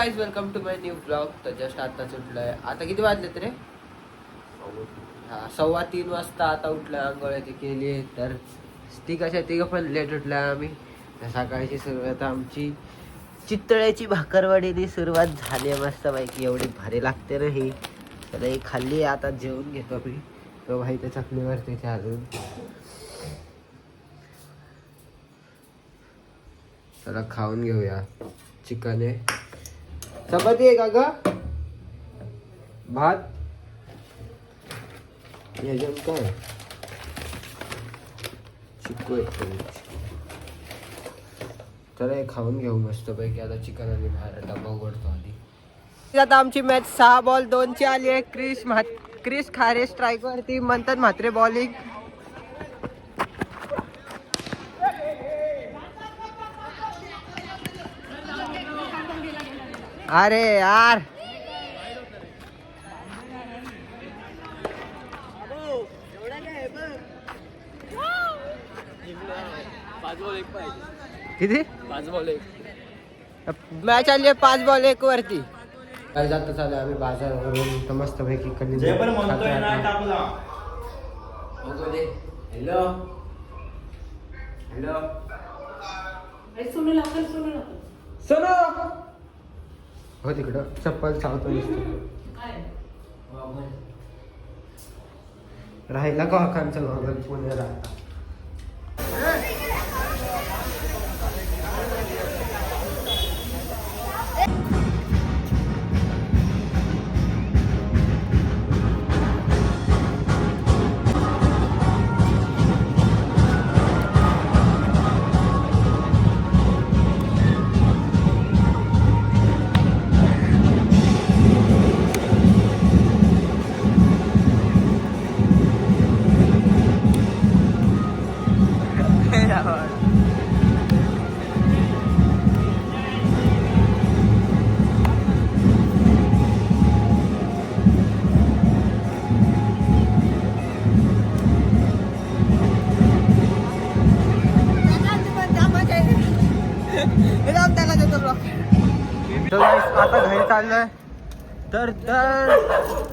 Guys welcome to my new blog. तर just आता उठलोय. आता किती वाजले रे? 3:15 वाजता आता उठलोय. आंघोळ ती केली. तर ती कशा तिघं पण लेट उठलोय आम्ही. तर सकाळची सुरुवात आमची चितळ्याची भाकरवडीने सुरुवात झाली आहे मस्तपैकी. एवढी भारी लागते ना ही. तर ही खाल्ली. आता जेवून घेतो मी. तो भाई त्या चकलीवरती अजून. चला खाऊन घेऊया. चिकन आहे, चपाती आहे का ग, भात याच्यात काय चिकू आहे. चला हे खाऊन घेऊ मस्त पैकी. आता चिकन आणि बाहेर डबा उघडतो आधी. आता आमची मॅच 6 बॉल 2 ची आली आहे. क्रिस खारे स्ट्राईक वरती म्हणतात म्हात्रे बॉलिंग. अरे यार किती 5 बॉल 1 मॅच आली आहे. 5 बॉल 1 वरती. काय जात चालू आम्ही बाजारावरून. तर मस्त पैकी कधी हॅलो हॅलो सोनो हो तिकडं चप्पल चावतो. राहिला का हकांचा गॉगल पुणे राहता. आता घरी चाललोय. तर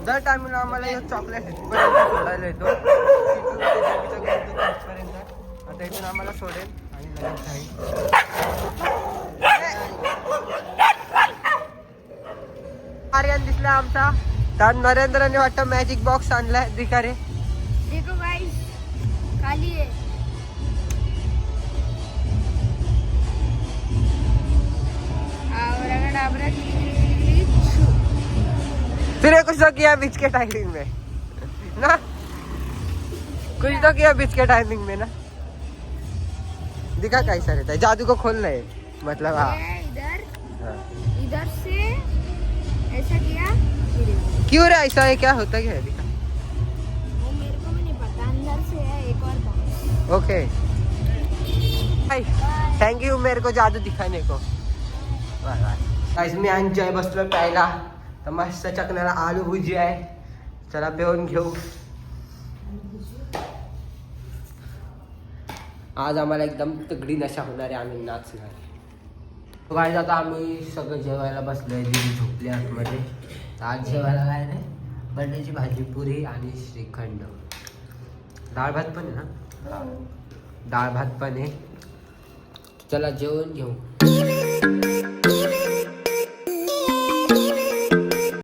दर टायमिंगला आम्हाला एक चॉकलेट सोडायला येतो. आता इथून आम्हाला सोडेल आणि लगेच जाईल. आर्यन दिसला आमचा. तर नरेंद्रने वाटतं मॅजिक बॉक्स आणलाय. दिका रे देखो गाइस खाली है. फिर कुछ तो किया बीच के टाइमिंग में ना. कुछ तो किया बीच के टाइमिंग में ना. दिखा कैसा रहता है. जादू को खोलना है मतलब. हाँ इधर से ऐसा किया. क्यों रे ऐसा है. क्या होता क्या है दिखा. वो मेरे को भी नहीं पता. अंदर से है एक और बॉक्स. ओके थैंक यू मेरे को जादू दिखाने को. गाइस मी एन्जॉय बसलो प्यायला. तर मस्त चकण्याला आलू भुजी आहे. चला पिऊन घेऊ. आज आम्हाला एकदम तगडी नशा होणार आहे. आम्ही नाचणार. गाईज आता आम्ही सगळं जेवायला बसलोय. दिदी झोपली आतमध्ये. आज जेवायला काय नाही, बटाट्याची भाजी पुरी आणि श्रीखंड. डाळ भात पण आहे ना. डाळ भात पण आहे. चला जेवण घेऊ.